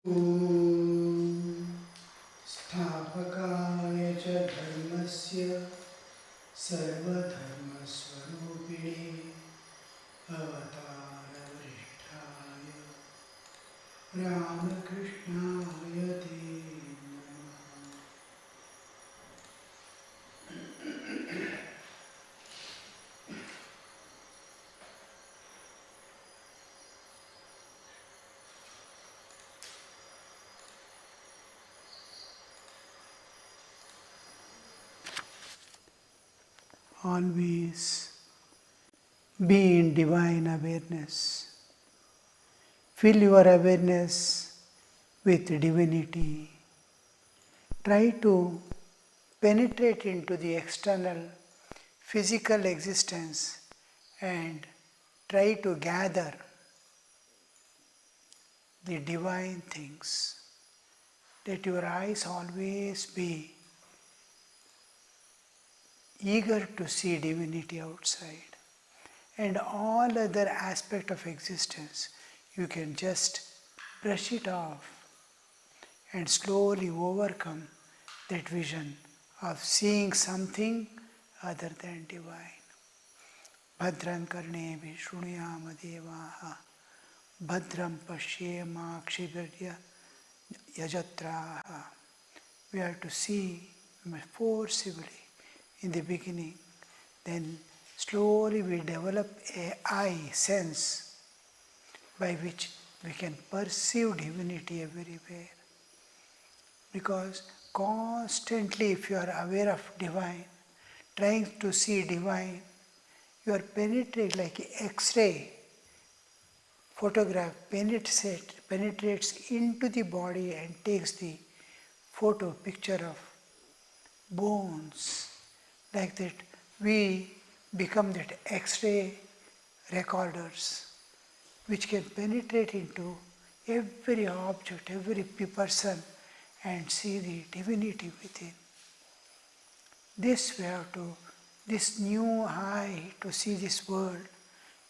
ॐ स्थापकाय च धर्मस्य सर्वधर्मस्वरूपिणे अवतारवरिष्ठाय रामकृष्णाय ते नमः। Always be in divine awareness. Fill your awareness with divinity. Try to penetrate into the external physical existence and try to gather the divine things. Let your eyes always be eager to see divinity outside, and all other aspect of existence you can just brush it off and slowly overcome that vision of seeing something other than divine. Bhadram karnevi shrunuyama devaha bhadram pashyema akshibhya yajatraha. We have to see forcibly in the beginning, then slowly we develop a eye sense by which we can perceive divinity everywhere. Because constantly if you are aware of divine, trying to see divine, you are penetrated like an X-ray photograph penetrates into the body and takes the picture of bones. Like that, we become that X-ray recorders which can penetrate into every object, every person and see the divinity within. This new eye to see this world,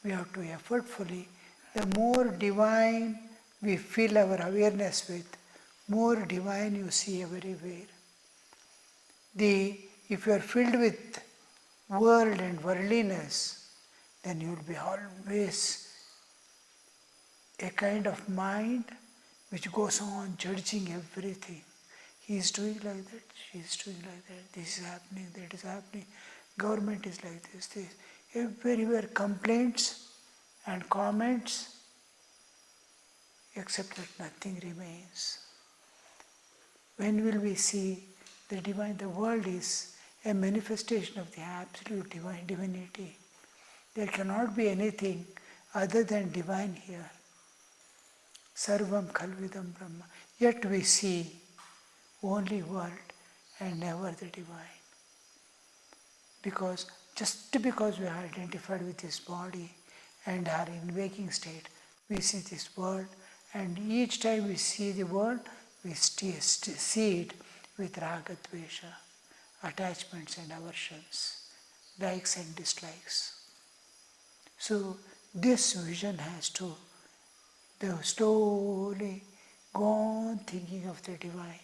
we have to effortfully, the more divine we fill our awareness with, more divine you see everywhere. If you are filled with world and worldliness, then you will be always a kind of mind which goes on judging everything. He is doing like that, she is doing like that, this is happening, that is happening, government is like this. Everywhere complaints and comments, except that nothing remains. When will we see the divine? The world is a manifestation of the absolute divinity. There cannot be anything other than divine here. Sarvam khalvidam Brahma. Yet we see only world and never the divine. Just because we are identified with this body and are in waking state, we see this world, and each time we see the world, we see it with raga dvesha, attachments and aversions, likes and dislikes. So this vision has to slowly go on thinking of the divine.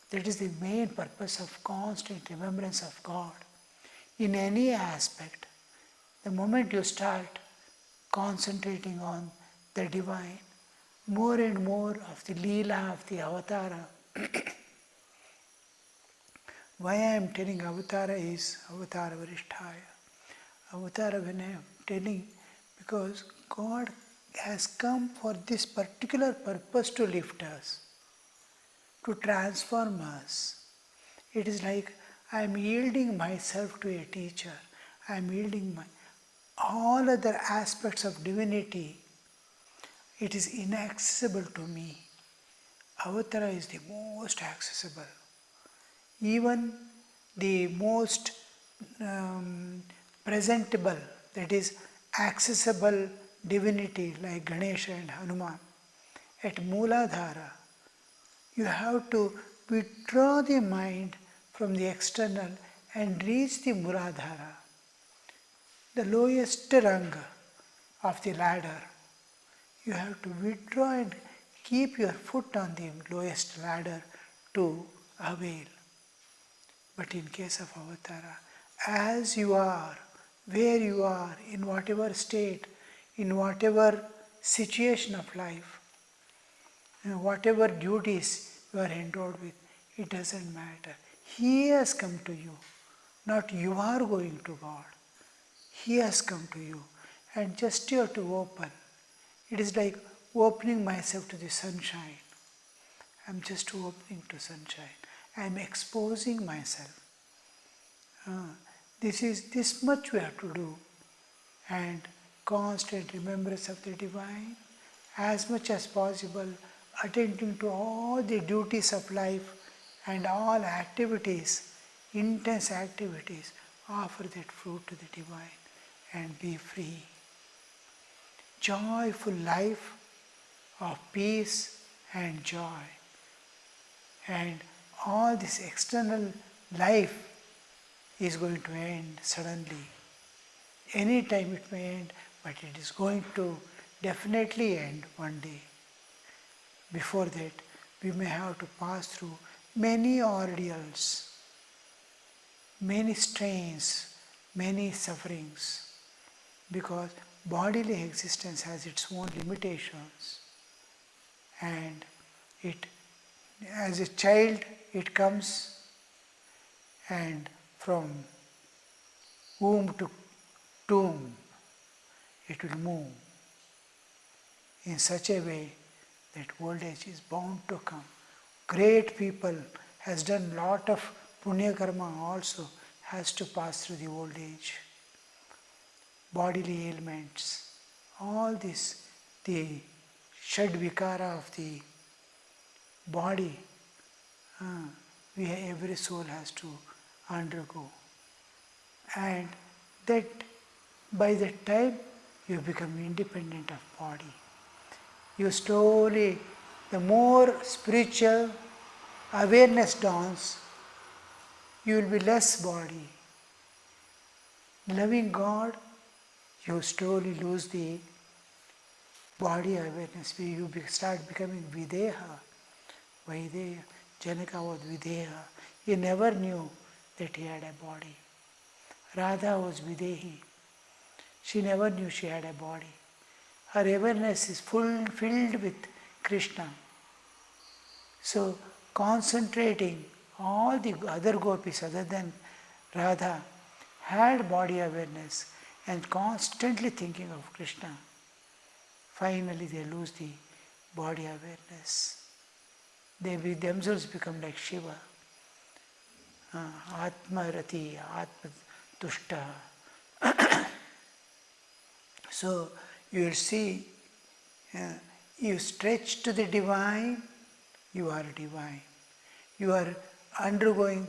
That is the main purpose of constant remembrance of God. In any aspect, the moment you start concentrating on the divine, more and more of the Leela of the avatara. Why I am telling avatara is avatara varishtaya. Avatara when I am telling, because God has come for this particular purpose to lift us, to transform us. It is like I am yielding myself to a teacher. I am yielding all other aspects of divinity. It is inaccessible to me. Avatara is the most accessible. Even the most presentable, that is accessible divinity like Ganesha and Hanuman, at Mooladhara, you have to withdraw the mind from the external and reach the Mooladhara, the lowest rung of the ladder. You have to withdraw and keep your foot on the lowest ladder to avail. But in case of avatara, as you are, where you are, in whatever state, in whatever situation of life, whatever duties you are endowed with, it doesn't matter. He has come to you, not you are going to God. He has come to you, and just you have to open. It is like opening myself to the sunshine. I'm just opening to sunshine. I'm exposing myself. This much we have to do, and constant remembrance of the divine, as much as possible, attending to all the duties of life and all activities, intense activities, offer that fruit to the divine and be free. Joyful life of peace and joy. And all this external life is going to end suddenly. Any time it may end, but it is going to definitely end one day. Before that, we may have to pass through many ordeals, many strains, many sufferings, because bodily existence has its own limitations. And as a child, it comes, and from womb to tomb, it will move in such a way that old age is bound to come. Great people has done lot of punya karma also, has to pass through the old age. Bodily ailments, all this, the shad vikara of the body, every soul has to undergo. And that by that time you become independent of body. You slowly, the more spiritual awareness dawns, you will be less body. Loving God, you slowly lose the body awareness. You start becoming videha. Videha. Janaka was videha. He never knew that he had a body. Radha was videhi. She never knew she had a body. Her awareness is filled with Krishna. So concentrating, all the other gopis other than Radha had body awareness and constantly thinking of Krishna. Finally they lose the body awareness. They themselves become like Shiva. Atma Rati, Atma Tushta. So you will see, you stretch to the divine, you are divine. You are undergoing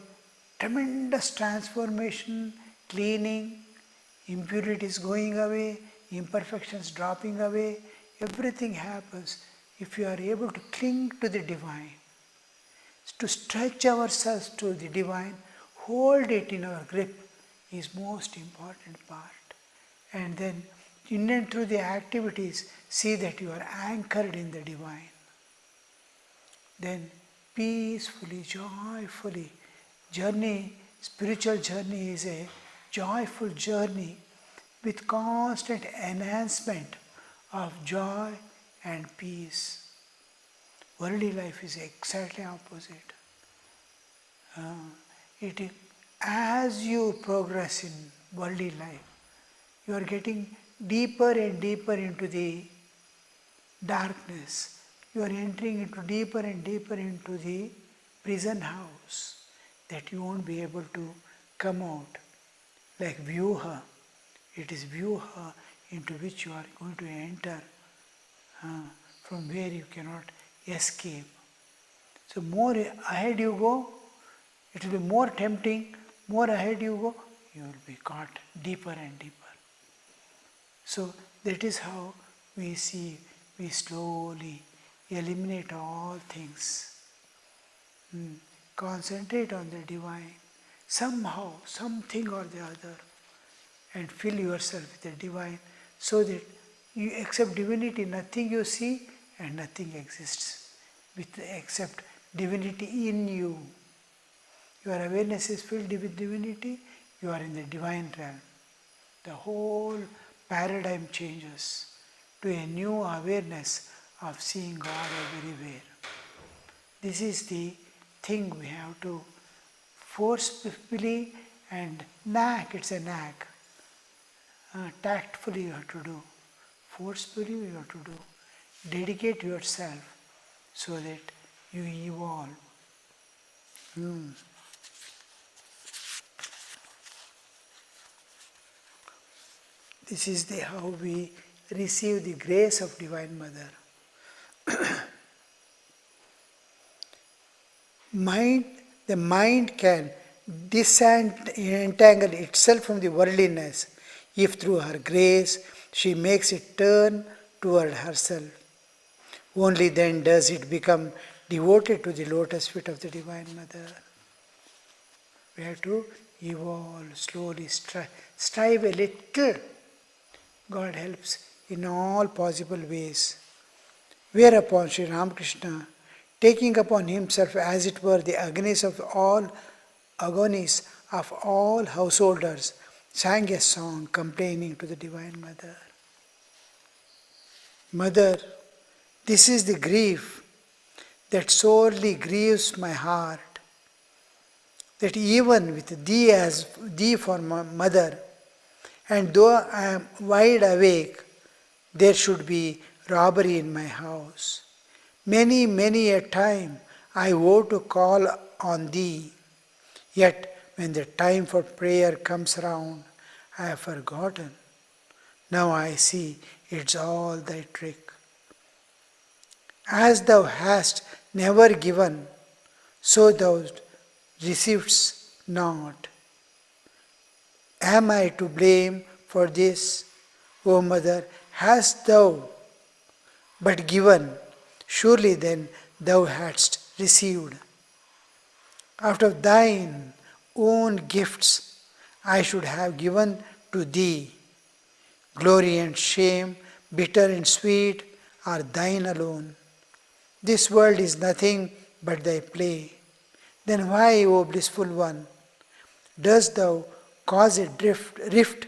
tremendous transformation, cleaning, impurities going away, imperfections dropping away. Everything happens if you are able to cling to the divine. To stretch ourselves to the divine, hold it in our grip is most important part. And then in and through the activities, see that you are anchored in the divine. Then peacefully, joyfully, spiritual journey is a joyful journey with constant enhancement of joy and peace. Worldly life is exactly opposite. As you progress in worldly life, you are getting deeper and deeper into the darkness. You are entering into deeper and deeper into the prison house that you won't be able to come out. Like Vyuha, it is Vyuha into which you are going to enter, from where you cannot escape. So more ahead you go, it will be more tempting. More ahead you go, you will be caught deeper and deeper. So that is how we see, we slowly eliminate all things. Concentrate on the divine, somehow, something or the other, and fill yourself with the divine, so that you accept divinity, nothing you see and nothing exists except divinity in you. Your awareness is filled with divinity, you are in the divine realm. The whole paradigm changes to a new awareness of seeing God everywhere. This is the thing we have to forcefully and it's a knack. Tactfully you have to do. Forcefully you have to do. Dedicate yourself so that you evolve. This is how we receive the grace of Divine Mother. The mind can disentangle itself from the worldliness if through her grace she makes it turn toward herself. Only then does it become devoted to the lotus feet of the Divine Mother. We have to evolve slowly, strive a little. God helps in all possible ways. Whereupon Sri Ramakrishna, taking upon himself as it were the agonies of all householders, sang a song complaining to the Divine Mother. Mother, this is the grief that sorely grieves my heart, that even with thee as thee for my mother, and though I am wide awake, there should be robbery in my house. Many, many a time I vow to call on thee, yet when the time for prayer comes round, I have forgotten. Now I see it's all thy trick. As thou hast never given, so thou receivest not. Am I to blame for this? O Mother, hast thou but given, surely then thou hadst received. Out of thine own gifts I should have given to thee. Glory and shame, bitter and sweet, are thine alone. This world is nothing but thy play. Then why, O blissful one, dost thou cause a rift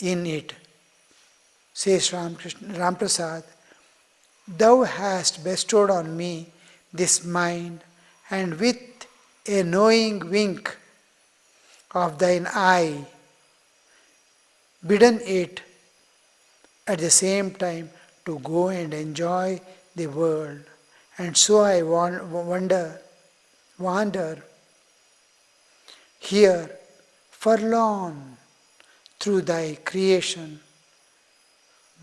in it? Says Ramprasad, thou hast bestowed on me this mind, and with a knowing wink of thine eye, bidden it at the same time to go and enjoy the world. And so I wander here, forlorn through thy creation,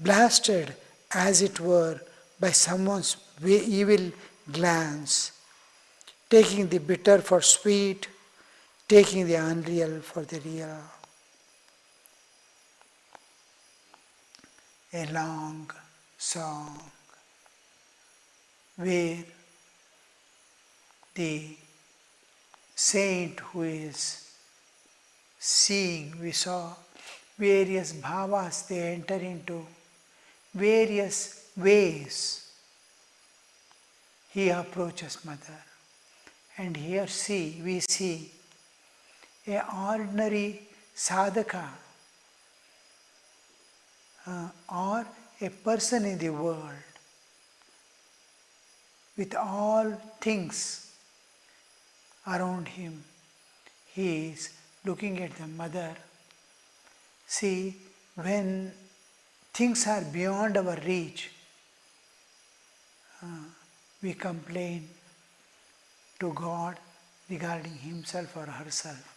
blasted as it were by someone's evil glance, taking the bitter for sweet, taking the unreal for the real. A long song where the saint who is seeing, we saw various bhavas they enter into, various ways he approaches Mother. And here we see a ordinary sadhaka or a person in the world with all things around him. He is looking at the Mother. See, when things are beyond our reach, we complain to God regarding himself or herself,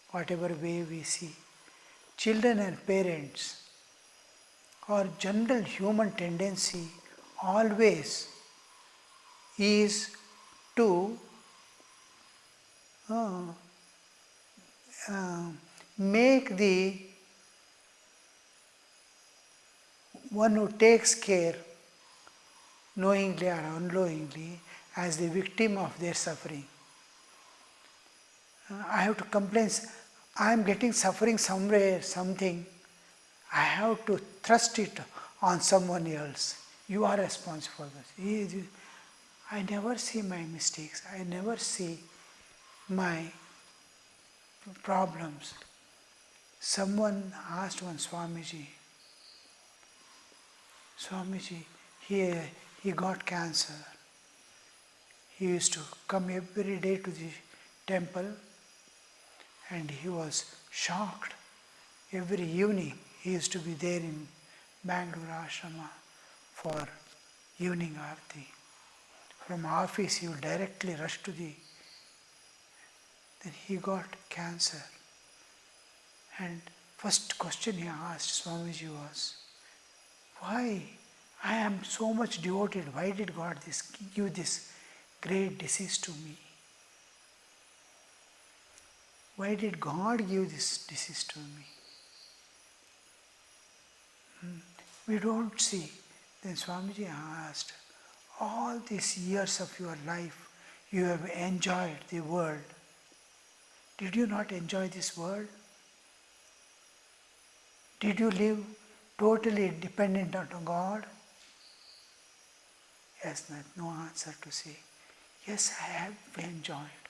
whatever way we see. Children and parents, or general human tendency always is to make the one who takes care, knowingly or unknowingly, as the victim of their suffering. I have to complain, I am getting suffering somewhere, something, I have to thrust it on someone else. You are responsible for this. I never see my mistakes. I never see my problems. Someone asked one Swamiji, he got cancer. He used to come every day to the temple and he was shocked. Every evening he used to be there in Bangalore ashrama for evening arati. From office he would directly rush to the... Then he got cancer. And first question he asked Swamiji was, why I am so much devoted, why did God give this great disease to me? Why did God give this disease to me? We don't see. Then Swamiji asked, all these years of your life you have enjoyed the world. Did you not enjoy this world? Did you live totally dependent on God? Yes, no answer to say. Yes, I have enjoyed.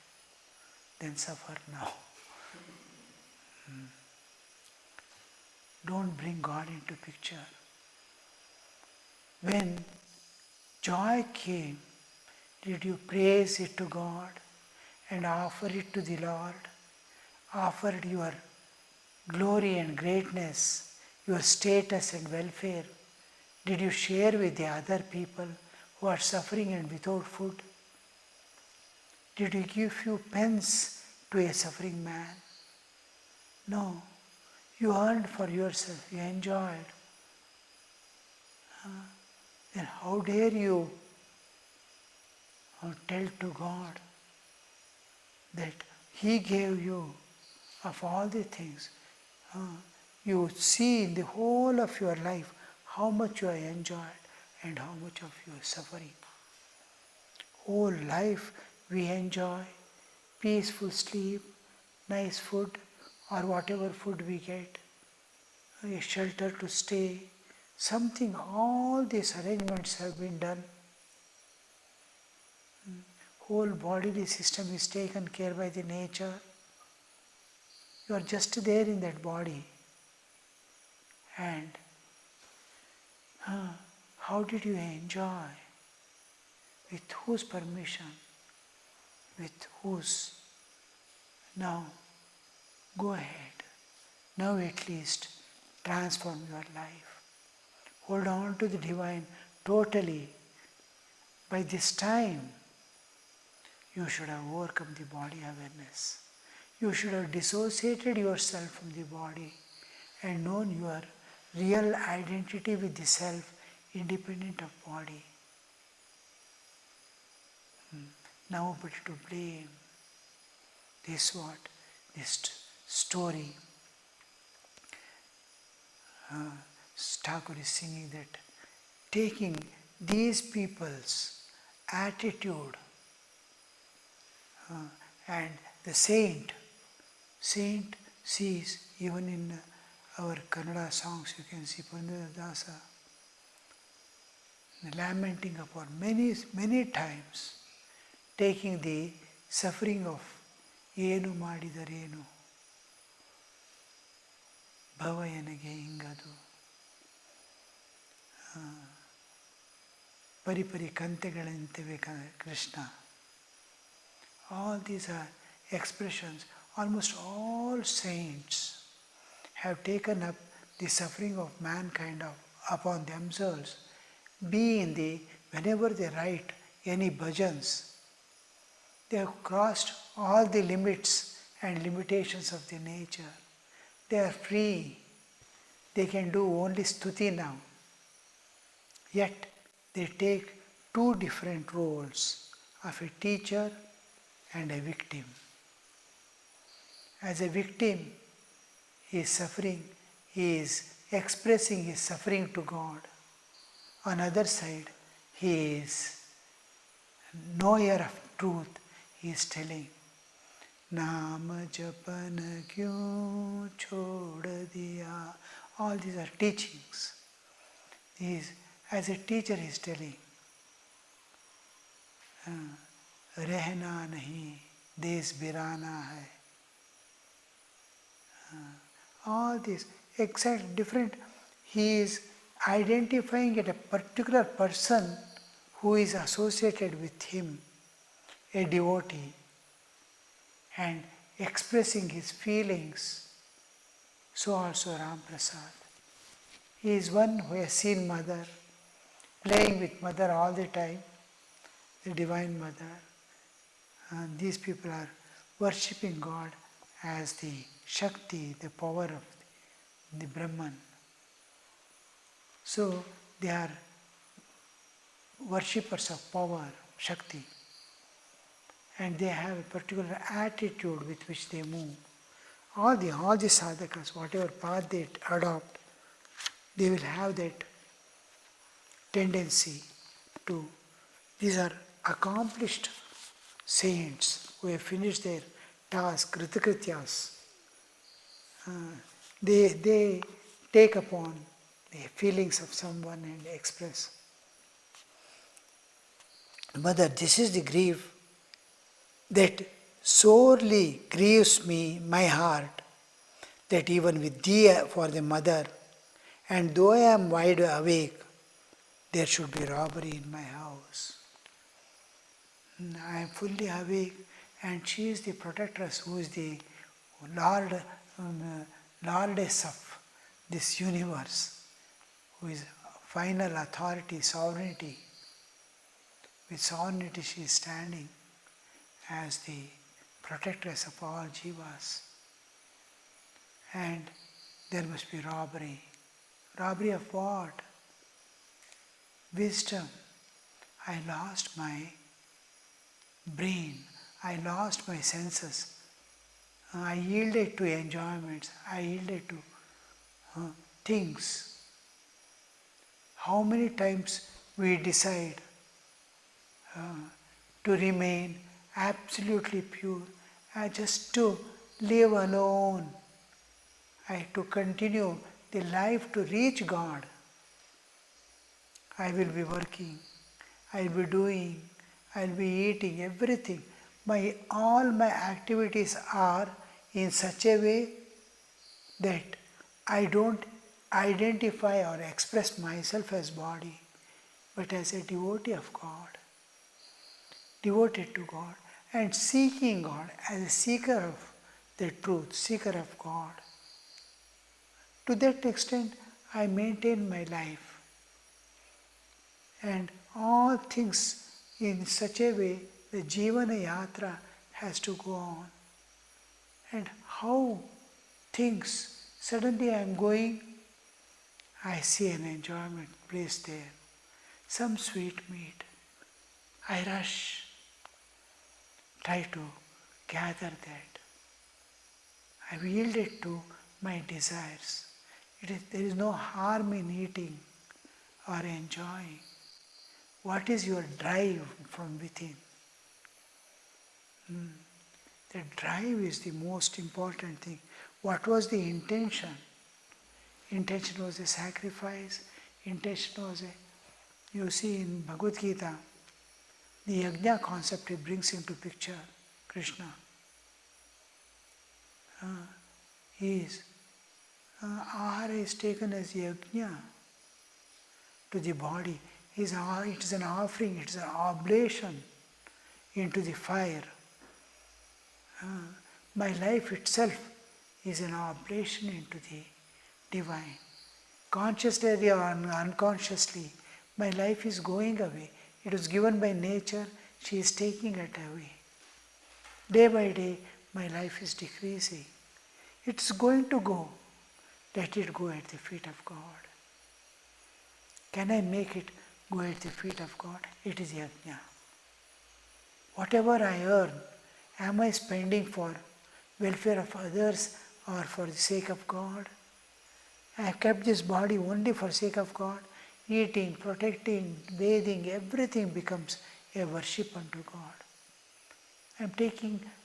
Then suffer now. Don't bring God into picture. When joy came, did you praise it to God and offer it to the Lord? Offered your glory and greatness, your status and welfare? Did you share with the other people who are suffering and without food? Did you give few pence to a suffering man? No. You earned for yourself, you enjoyed. Then how dare you tell to God that He gave you of all the things? You see in the whole of your life how much you have enjoyed and how much of you are suffering. Whole life we enjoy peaceful sleep, nice food or whatever food we get, a shelter to stay, something, all these arrangements have been done. Whole bodily system is taken care by the nature. You are just there in that body. And how did you enjoy? With whose permission? With whose? Now, go ahead. Now at least transform your life. Hold on to the divine totally. By this time, you should have overcome the body awareness. You should have dissociated yourself from the body and known your real identity with the self, independent of body. Nobody to blame. This what? This story. Thakur is singing that, taking these people's attitude and the saint sees, even in our Kannada songs you can see Purandara lamenting upon many times, taking the suffering of ಏನು ಮಾಡಿದರೇನು ಭವಯನಿಗೆ ಹಿಂಗದು ಪರಿಪರಿ ಕಂತೆಗಳಂತಿವೆ Krishna. All these are expressions. Almost all saints have taken up the suffering of mankind upon themselves. Whenever they write any bhajans, they have crossed all the limits and limitations of the nature. They are free. They can do only stuti now. Yet they take two different roles of a teacher and a victim. As a victim, he is suffering, he is expressing his suffering to God. On the other side, he is knower of truth. He is telling, Naam japan kyun chhod diya. All these are teachings. He is as a teacher is telling, रहना नहीं देश बिराना है. All this exact different, he is identifying at a particular person who is associated with him, a devotee, and expressing his feelings. So also Ram Prasad. He is one who has seen Mother, playing with Mother all the time, the Divine Mother. And these people are worshipping God as the Shakti, the power of the Brahman. So they are worshippers of power, Shakti. And they have a particular attitude with which they move. All the sadhakas, whatever path they adopt, they will have that tendency to, these are accomplished saints who have finished their task, kritakrityas. They take upon the feelings of someone and express. Mother, this is the grief that sorely grieves me, my heart, that even with thee for the mother, and though I am wide awake, there should be robbery in my house. I am fully awake, and she is the protectress, who is the lordess of this universe, who is final authority, sovereignty. With sovereignty she is standing as the protectress of all jivas. And there must be robbery. Robbery of what? Wisdom. I lost my brain. I lost my senses. I yielded to enjoyments. I yielded to things. How many times we decide to remain absolutely pure, just to live alone, to continue the life to reach God. I will be working, I will be doing, I will be eating, everything. All my activities are in such a way that I don't identify or express myself as body, but as a devotee of God, devoted to God, and seeking God as a seeker of the truth, seeker of God. To that extent, I maintain my life. And all things in such a way, the Jivana Yatra has to go on. And how things, suddenly I am going, I see an enjoyment placed there, some sweet meat. I rush, try to gather that. I yielded to my desires. There is no harm in eating or enjoying. What is your drive from within? The drive is the most important thing. What was the intention? Intention was a sacrifice. Intention was you see in Bhagavad Gita, the yajna concept it brings into picture, Krishna. Ahara is taken as yajna to the body. It is an offering, it is an oblation into the fire. My life itself is an oblation into the divine. Consciously or unconsciously, my life is going away. It was given by nature, she is taking it away. Day by day, my life is decreasing. It's going to go. Let it go at the feet of God. Can I make it go at the feet of God? It is yajna. Whatever I earn, am I spending for welfare of others or for the sake of God? I have kept this body only for sake of God. Eating, protecting, bathing, everything becomes a worship unto God.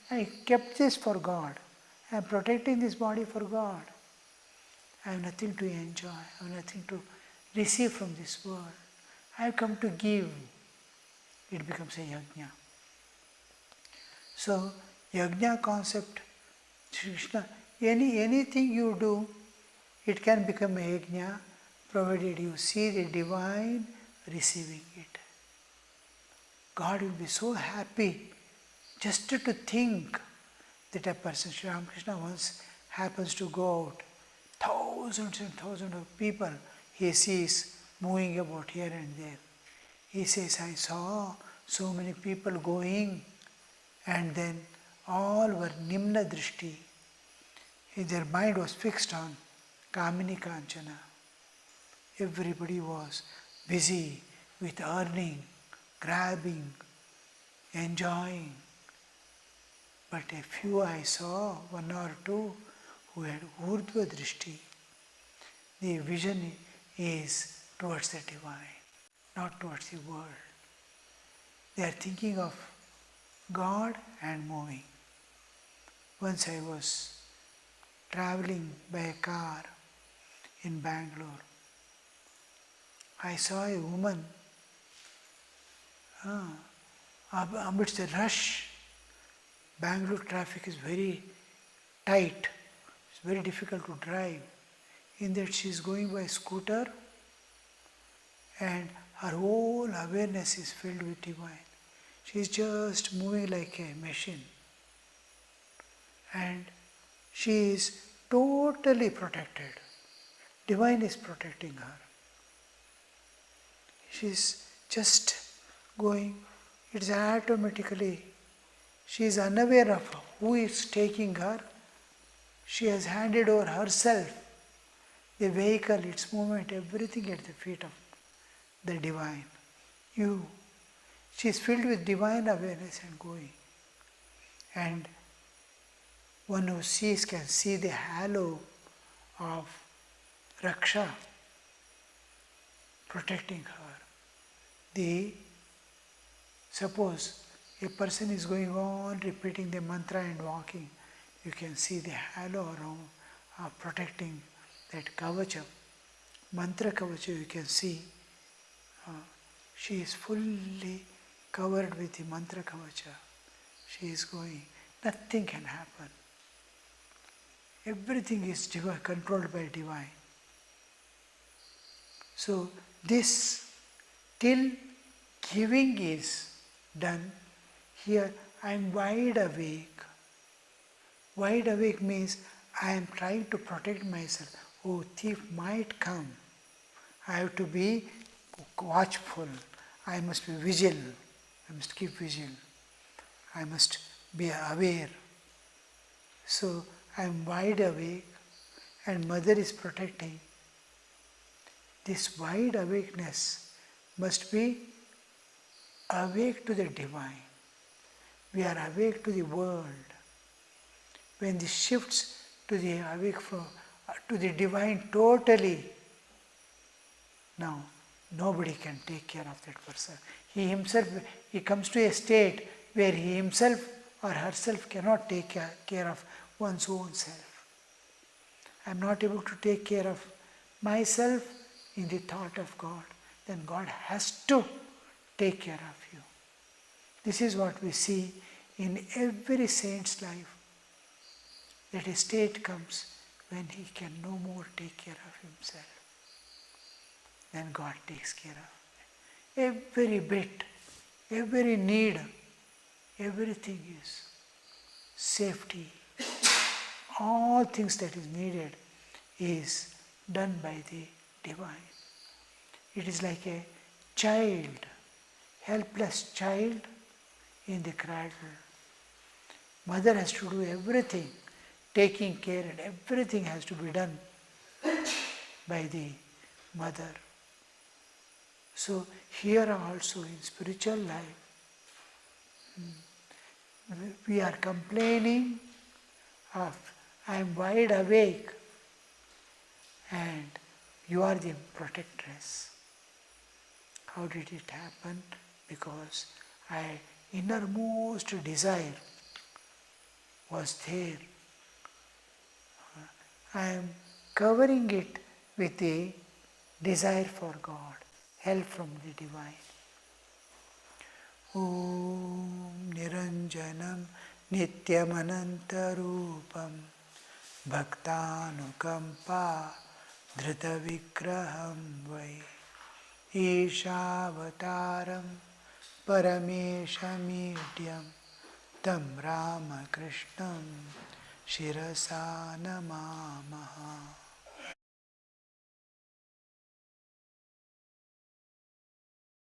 I kept this for God. I am protecting this body for God. I have nothing to enjoy. I have nothing to receive from this world. I have come to give. It becomes a yajna. So, yajna concept, Krishna, anything you do, it can become a yajna, provided you see the divine receiving it. God will be so happy just to think that a person, Sri Ramakrishna once happens to go out, thousands and thousands of people he sees moving about here and there. He says, I saw so many people going, and then all were Nimna Drishti. Their mind was fixed on Kamini Kanchana. Everybody was busy with earning, grabbing, enjoying. But a few I saw, one or two, who had Urdhva Drishti. The vision is towards the divine, not towards the world. They are thinking of God and moving. Once I was traveling by a car in Bangalore. I saw a woman amidst the rush. Bangalore traffic is very tight. It's very difficult to drive. In that she is going by scooter and her whole awareness is filled with divine. She is just moving like a machine. And she is totally protected. Divine is protecting her. She is just going, it's automatically, she is unaware of who is taking her. She has handed over herself, the vehicle, its movement, everything at the feet of the divine. She is filled with divine awareness and going. And one who sees can see the halo of Raksha protecting her. Suppose a person is going on repeating the mantra and walking, you can see the halo around protecting that kavacha. Mantra kavacha you can see. She is fully covered with the mantra kavacha. She is going. Nothing can happen. Everything is controlled by divine. So this, till giving is done, here I am wide awake. Wide awake means I am trying to protect myself. Oh, thief might come. I have to be watchful. I must be vigilant. I must keep vigil. I must be aware. So I am wide awake and Mother is protecting. This wide awakeness must be awake to the divine. We are awake to the world. When this shifts to the awake to the divine totally, now nobody can take care of that person. He himself, he comes to a state where he himself or herself cannot take care of one's own self. I am not able to take care of myself in the thought of God. Then God has to take care of you. This is what we see in every saint's life. That a state comes when he can no more take care of himself. Then God takes care of it. Every bit, every need, everything is safety. All things that is needed is done by the divine. It is like a child, helpless child in the cradle. Mother has to do everything, taking care, and everything has to be done by the mother. So here also in spiritual life, we are complaining of, I am wide awake and you are the protectress. How did it happen? Because innermost desire was there. I am covering it with the desire for God. help from the divine. Om Niranjanam Nityamanantarupam Bhaktanukampa Dhritavigraham Vai Ishavataram Parameshamidhyam Tam Ramakrishnam Shirasa Namamaha.